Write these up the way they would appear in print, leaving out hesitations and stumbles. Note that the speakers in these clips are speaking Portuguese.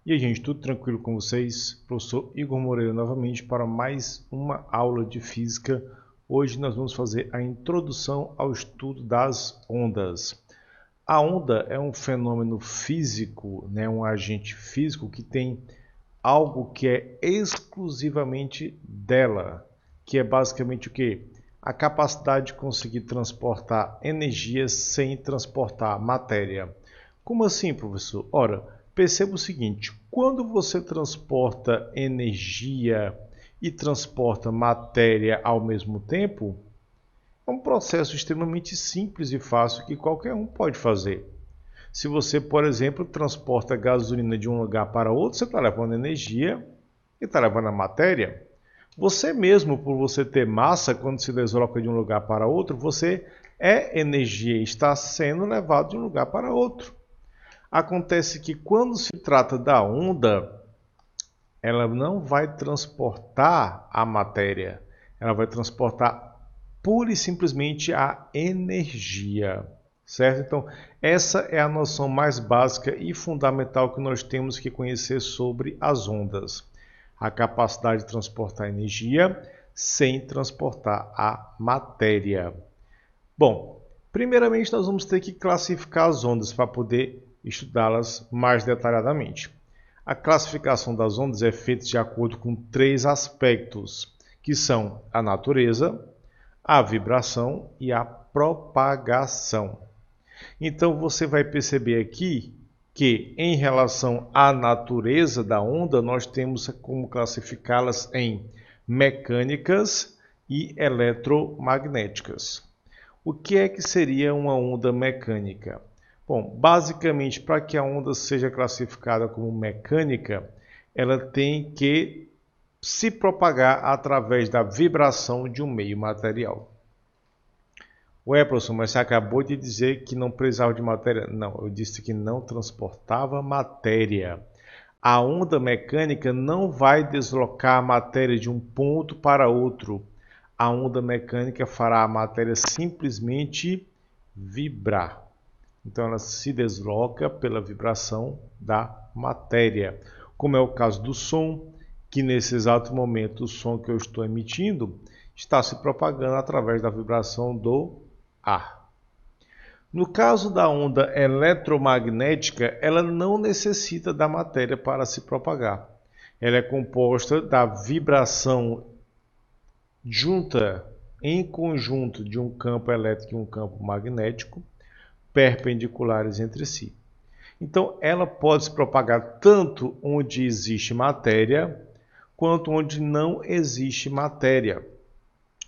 E aí, gente, tudo tranquilo com vocês? Professor Igor Moreira novamente para mais uma aula de física. Hoje nós vamos fazer a introdução ao estudo das ondas. A onda é um fenômeno físico, um agente físico que tem algo que é exclusivamente dela, que é basicamente o quê? A capacidade de conseguir transportar energia sem transportar matéria. Como assim, professor? Ora, perceba o seguinte, quando você transporta energia e transporta matéria ao mesmo tempo, é um processo extremamente simples e fácil que qualquer um pode fazer. Se você, por exemplo, transporta gasolina de um lugar para outro, você está levando energia e está levando a matéria. Você mesmo, por você ter massa, quando se desloca de um lugar para outro, você é energia e está sendo levado de um lugar para outro. Acontece que quando se trata da onda, ela não vai transportar a matéria, ela vai transportar pura e simplesmente a energia, certo? Então, essa é a noção mais básica e fundamental que nós temos que conhecer sobre as ondas. A capacidade de transportar energia sem transportar a matéria. Bom, primeiramente nós vamos ter que classificar as ondas para poder estudá-las mais detalhadamente. A classificação das ondas é feita de acordo com três aspectos, que são a natureza, a vibração e a propagação. Então você vai perceber aqui que em relação à natureza da onda, nós temos como classificá-las em mecânicas e eletromagnéticas. O que é que seria uma onda mecânica? Bom, basicamente, para que a onda seja classificada como mecânica, ela tem que se propagar através da vibração de um meio material. Ué, professor, mas você acabou de dizer que não precisava de matéria. Não, eu disse que não transportava matéria. A onda mecânica não vai deslocar a matéria de um ponto para outro. A onda mecânica fará a matéria simplesmente vibrar. Então ela se desloca pela vibração da matéria. Como é o caso do som, que nesse exato momento o som que eu estou emitindo está se propagando através da vibração do ar. No caso da onda eletromagnética, ela não necessita da matéria para se propagar. Ela é composta da vibração junta em conjunto de um campo elétrico e um campo magnético, perpendiculares entre si. Então, ela pode se propagar tanto onde existe matéria, quanto onde não existe matéria.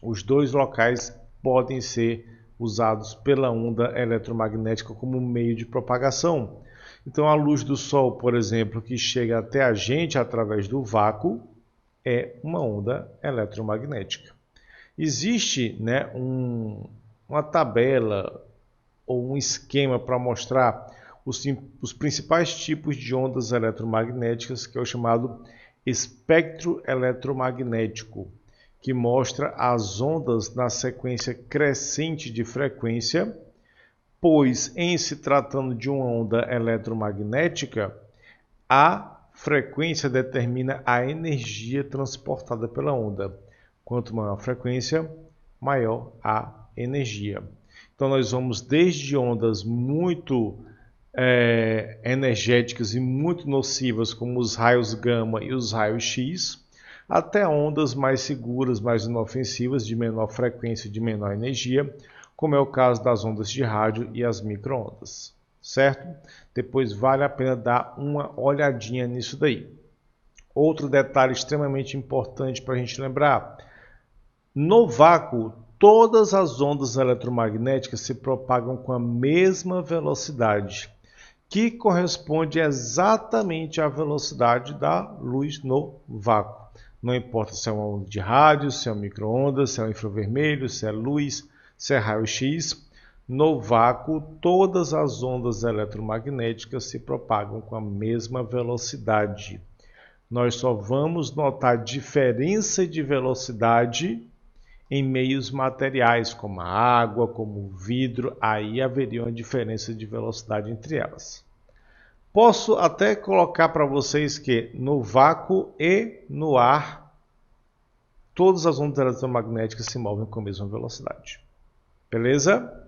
Os dois locais podem ser usados pela onda eletromagnética como meio de propagação. Então, a luz do Sol, por exemplo, que chega até a gente através do vácuo, é uma onda eletromagnética. Existe uma tabela ou um esquema para mostrar os principais tipos de ondas eletromagnéticas, que é o chamado espectro eletromagnético, que mostra as ondas na sequência crescente de frequência, pois em se tratando de uma onda eletromagnética, a frequência determina a energia transportada pela onda. Quanto maior a frequência, maior a energia. Então nós vamos desde ondas muito energéticas e muito nocivas, como os raios gama e os raios X, até ondas mais seguras, mais inofensivas, de menor frequência e de menor energia, como é o caso das ondas de rádio e as micro-ondas, certo? Depois vale a pena dar uma olhadinha nisso daí. Outro detalhe extremamente importante para a gente lembrar: no vácuo, todas as ondas eletromagnéticas se propagam com a mesma velocidade, que corresponde exatamente à velocidade da luz no vácuo. Não importa se é uma onda de rádio, se é uma micro-ondas, se é um infravermelho, se é luz, se é raio-x. No vácuo, todas as ondas eletromagnéticas se propagam com a mesma velocidade. Nós só vamos notar diferença de velocidade em meios materiais, como a água, como o vidro, aí haveria uma diferença de velocidade entre elas. Posso até colocar para vocês que no vácuo e no ar, todas as ondas eletromagnéticas se movem com a mesma velocidade. Beleza?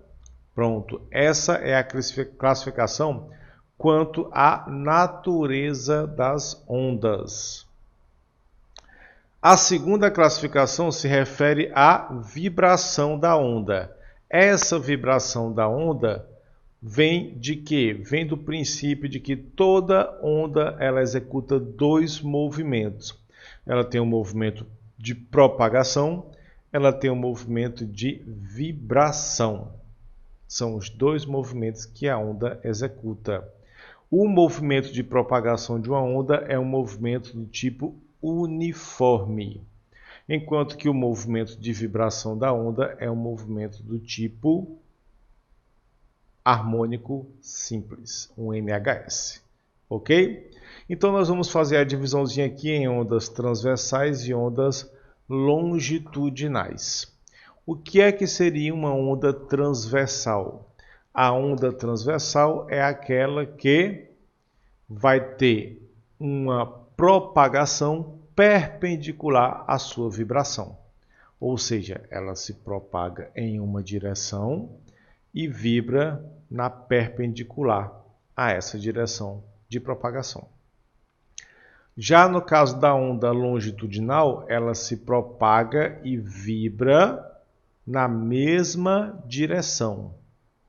Pronto. Essa é a classificação quanto à natureza das ondas. A segunda classificação se refere à vibração da onda. Essa vibração da onda vem de quê? Vem do princípio de que toda onda ela executa dois movimentos. Ela tem um movimento de propagação, ela tem um movimento de vibração. São os dois movimentos que a onda executa. O movimento de propagação de uma onda é um movimento do tipo uniforme, enquanto que o movimento de vibração da onda é um movimento do tipo harmônico simples, um MHS. Ok? Então nós vamos fazer a divisãozinha aqui em ondas transversais e ondas longitudinais. O que é que seria uma onda transversal? A onda transversal é aquela que vai ter uma propagação perpendicular à sua vibração. Ou seja, ela se propaga em uma direção e vibra na perpendicular a essa direção de propagação. Já no caso da onda longitudinal, ela se propaga e vibra na mesma direção,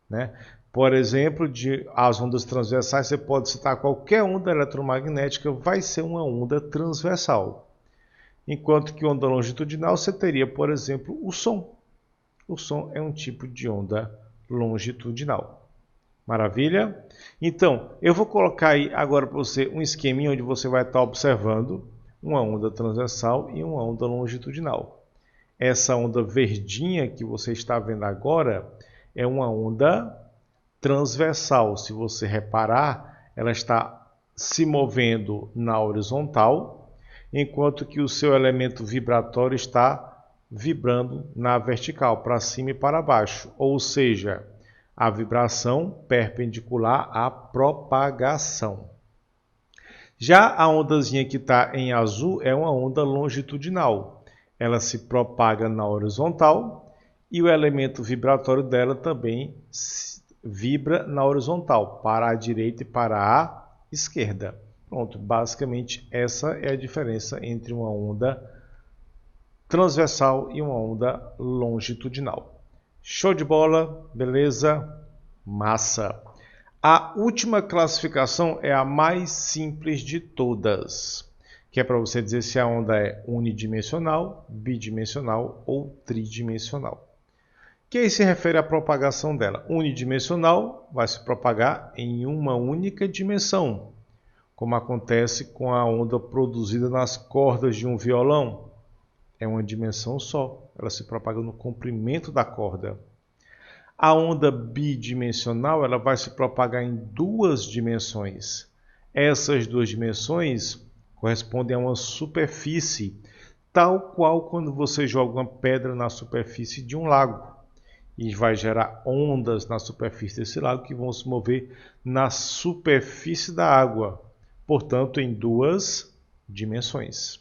né? Por exemplo, as ondas transversais, você pode citar qualquer onda eletromagnética, vai ser uma onda transversal. Enquanto que onda longitudinal, você teria, por exemplo, o som. O som é um tipo de onda longitudinal. Maravilha? Então, eu vou colocar aí agora para você um esqueminha onde você vai estar observando uma onda transversal e uma onda longitudinal. Essa onda verdinha que você está vendo agora é uma onda transversal. Se você reparar, ela está se movendo na horizontal, enquanto que o seu elemento vibratório está vibrando na vertical, para cima e para baixo. Ou seja, a vibração perpendicular à propagação. Já a ondazinha que está em azul é uma onda longitudinal. Ela se propaga na horizontal e o elemento vibratório dela também vibra na horizontal, para a direita e para a esquerda. Pronto, basicamente essa é a diferença entre uma onda transversal e uma onda longitudinal. Show de bola, beleza? Massa! A última classificação é a mais simples de todas, que é para você dizer se a onda é unidimensional, bidimensional ou tridimensional. Que aí se refere à propagação dela. Unidimensional vai se propagar em uma única dimensão, como acontece com a onda produzida nas cordas de um violão. É uma dimensão só, ela se propaga no comprimento da corda. A onda bidimensional ela vai se propagar em duas dimensões. Essas duas dimensões correspondem a uma superfície, tal qual quando você joga uma pedra na superfície de um lago. E vai gerar ondas na superfície desse lago que vão se mover na superfície da água, portanto em duas dimensões.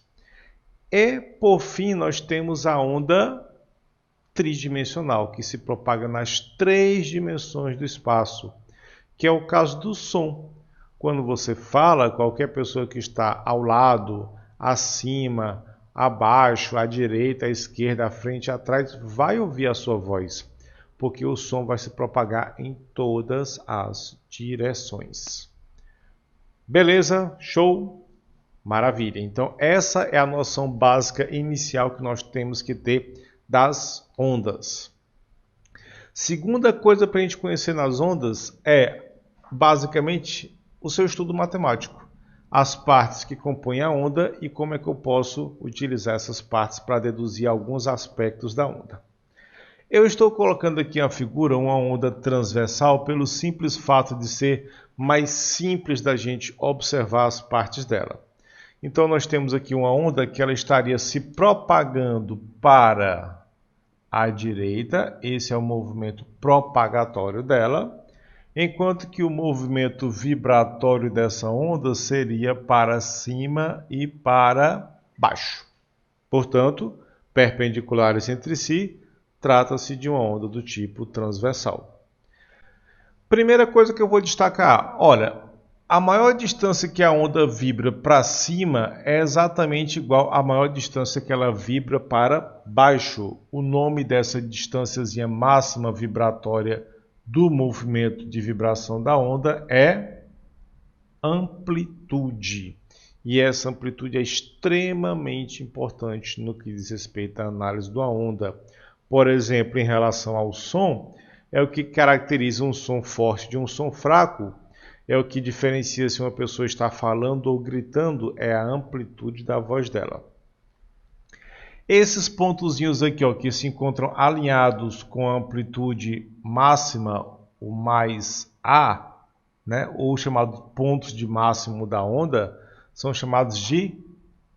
E por fim nós temos a onda tridimensional, que se propaga nas três dimensões do espaço, que é o caso do som. Quando você fala, qualquer pessoa que está ao lado, acima, abaixo, à direita, à esquerda, à frente, atrás, vai ouvir a sua voz, porque o som vai se propagar em todas as direções. Beleza? Show? Maravilha. Então, essa é a noção básica inicial que nós temos que ter das ondas. Segunda coisa para a gente conhecer nas ondas é, basicamente, o seu estudo matemático. As partes que compõem a onda e como é que eu posso utilizar essas partes para deduzir alguns aspectos da onda. Eu estou colocando aqui a figura, uma onda transversal, pelo simples fato de ser mais simples da gente observar as partes dela. Então nós temos aqui uma onda que ela estaria se propagando para a direita, esse é o movimento propagatório dela, enquanto que o movimento vibratório dessa onda seria para cima e para baixo. Portanto, perpendiculares entre si, trata-se de uma onda do tipo transversal. Primeira coisa que eu vou destacar, olha, a maior distância que a onda vibra para cima é exatamente igual à maior distância que ela vibra para baixo. O nome dessa distânciazinha máxima vibratória do movimento de vibração da onda é amplitude. E essa amplitude é extremamente importante no que diz respeito à análise da onda. Por exemplo, em relação ao som, é o que caracteriza um som forte de um som fraco. É o que diferencia se uma pessoa está falando ou gritando, é a amplitude da voz dela. Esses pontozinhos aqui, ó, que se encontram alinhados com a amplitude máxima, o mais A, né, ou chamados pontos de máximo da onda, são chamados de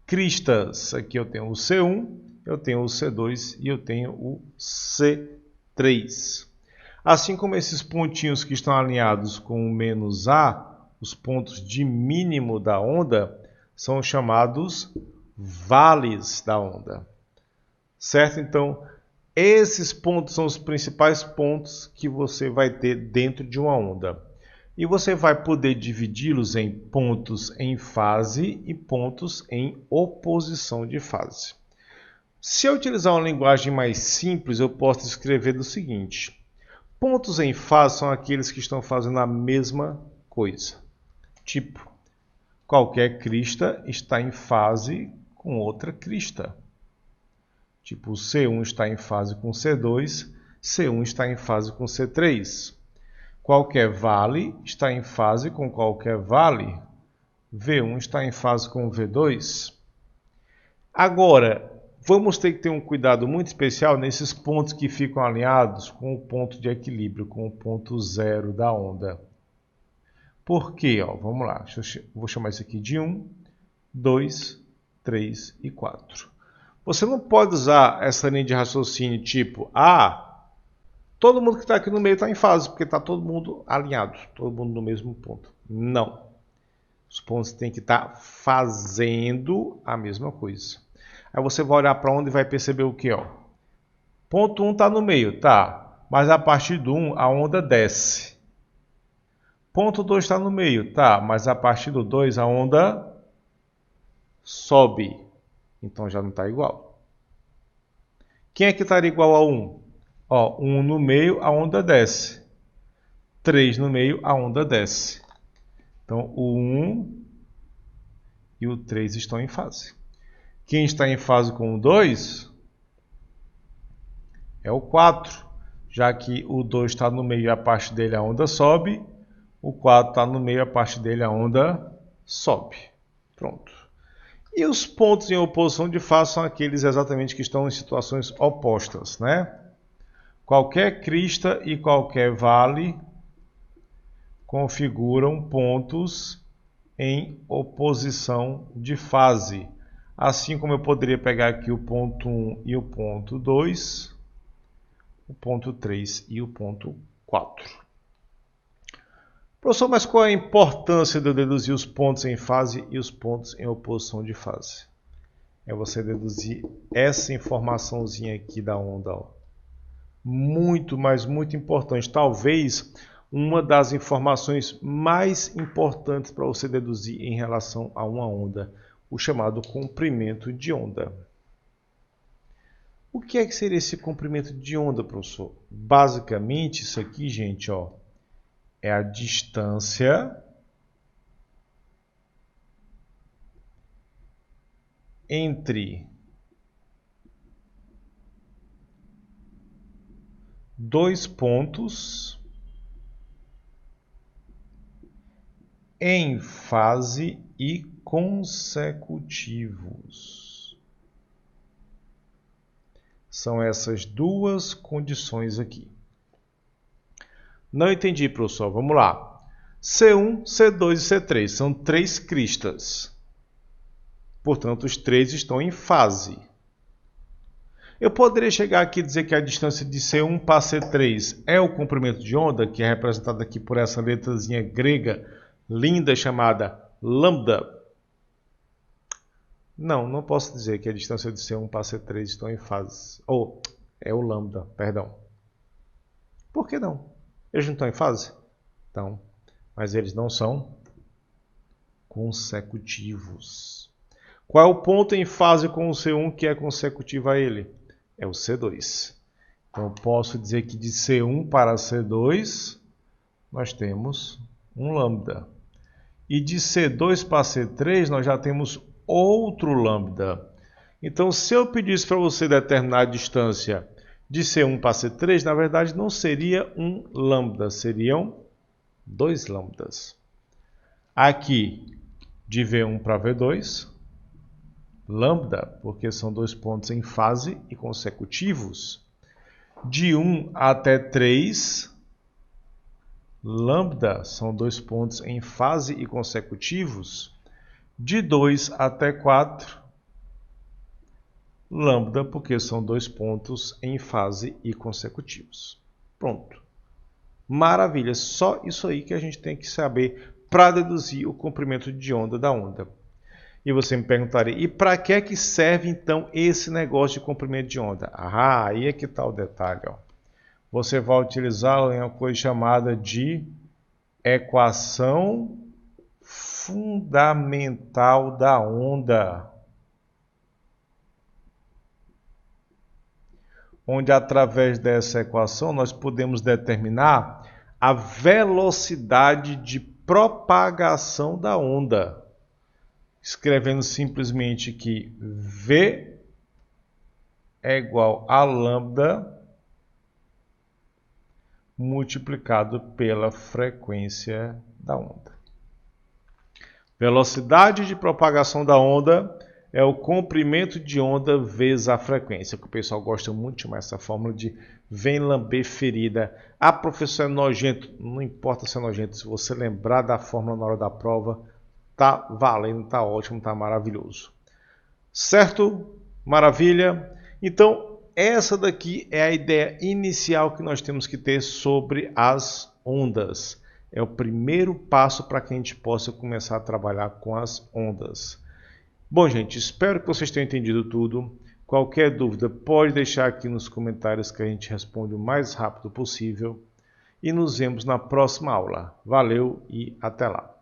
cristas. Aqui eu tenho o C1, eu tenho o C2 e eu tenho o C3. Assim como esses pontinhos que estão alinhados com o menos A, os pontos de mínimo da onda, são chamados vales da onda. Certo? Então, esses pontos são os principais pontos que você vai ter dentro de uma onda. E você vai poder dividi-los em pontos em fase e pontos em oposição de fase. Se eu utilizar uma linguagem mais simples, eu posso escrever do seguinte: pontos em fase são aqueles que estão fazendo a mesma coisa. Tipo, qualquer crista está em fase com outra crista. Tipo, o C1 está em fase com C2, C1 está em fase com C3. Qualquer vale está em fase com qualquer vale. V1 está em fase com V2. Agora, vamos ter que ter um cuidado muito especial nesses pontos que ficam alinhados com o ponto de equilíbrio, com o ponto zero da onda. Por quê? Ó, vamos lá, vou chamar isso aqui de 1, 2, 3 e 4. Você não pode usar essa linha de raciocínio tipo, todo mundo que está aqui no meio está em fase, porque está todo mundo alinhado, todo mundo no mesmo ponto. Não. Os pontos têm que estar fazendo a mesma coisa. Aí você vai olhar para onde e vai perceber o que? Ó. Ponto 1 está no meio, tá. Mas a partir do 1 a onda desce. Ponto 2 está no meio, tá. Mas a partir do 2 a onda sobe. Então já não está igual. Quem é que estaria igual a 1? Ó, 1 no meio, a onda desce. 3 no meio, a onda desce. Então, o 1 e o 3 estão em fase. Quem está em fase com o 2 é o 4. Já que o 2 está no meio e a parte dele a onda sobe, o 4 está no meio e a parte dele a onda sobe. Pronto. E os pontos em oposição de fase são aqueles exatamente que estão em situações opostas, né? Qualquer crista e qualquer vale configuram pontos em oposição de fase. Assim como eu poderia pegar aqui o ponto 1 e o ponto 2, o ponto 3 e o ponto 4. Professor, mas qual é a importância de eu deduzir os pontos em fase e os pontos em oposição de fase? É você deduzir essa informaçãozinha aqui da onda. Ó. Muito, mas muito importante. Talvez uma das informações mais importantes para você deduzir em relação a uma onda. O chamado comprimento de onda. O que é que seria esse comprimento de onda, professor? Basicamente, isso aqui, gente, ó, é a distância entre dois pontos em fase e consecutivos. São essas duas condições aqui. Não entendi, professor. Vamos lá. C1, C2 e C3 são três cristas. Portanto, os três estão em fase. Eu poderia chegar aqui e dizer que a distância de C1 para C3 é o comprimento de onda, que é representado aqui por essa letrazinha grega linda chamada lambda. Não, não posso dizer que a distância de C1 para C3 estão em fase. Ou, é o lambda, perdão. Por que não? Eles não estão em fase? Então, mas eles não são consecutivos. Qual é o ponto em fase com o C1 que é consecutivo a ele? É o C2. Então, eu posso dizer que de C1 para C2, nós temos um lambda. E de C2 para C3, nós já temos outro lambda. Então, se eu pedisse para você determinar a distância de C1 para C3, na verdade, não seria um lambda, seriam 2 lambdas. Aqui, de V1 para V2, lambda, porque são 2 pontos em fase e consecutivos. De 1 até 3, lambda, são 2 pontos em fase e consecutivos. De 2 até 4, lambda, porque são 2 pontos em fase e consecutivos. Pronto. Maravilha, só isso aí que a gente tem que saber para deduzir o comprimento de onda da onda. E você me perguntaria, e para que serve então esse negócio de comprimento de onda? Ah, aí é que está o detalhe. Ó. Você vai utilizá-lo em uma coisa chamada de equação fundamental da onda. Onde através dessa equação nós podemos determinar a velocidade de propagação da onda. Escrevendo simplesmente que V é igual a lambda multiplicado pela frequência da onda. Velocidade de propagação da onda é o comprimento de onda vezes a frequência, que o pessoal gosta muito de chamar essa fórmula de vem lamber ferida. Ah, professor, é nojento. Não importa se é nojento, se você lembrar da fórmula na hora da prova, tá valendo, tá ótimo, tá maravilhoso. Certo? Maravilha. Então, essa daqui é a ideia inicial que nós temos que ter sobre as ondas. É o primeiro passo para que a gente possa começar a trabalhar com as ondas. Bom, gente, espero que vocês tenham entendido tudo. Qualquer dúvida, pode deixar aqui nos comentários que a gente responde o mais rápido possível. E nos vemos na próxima aula. Valeu e até lá!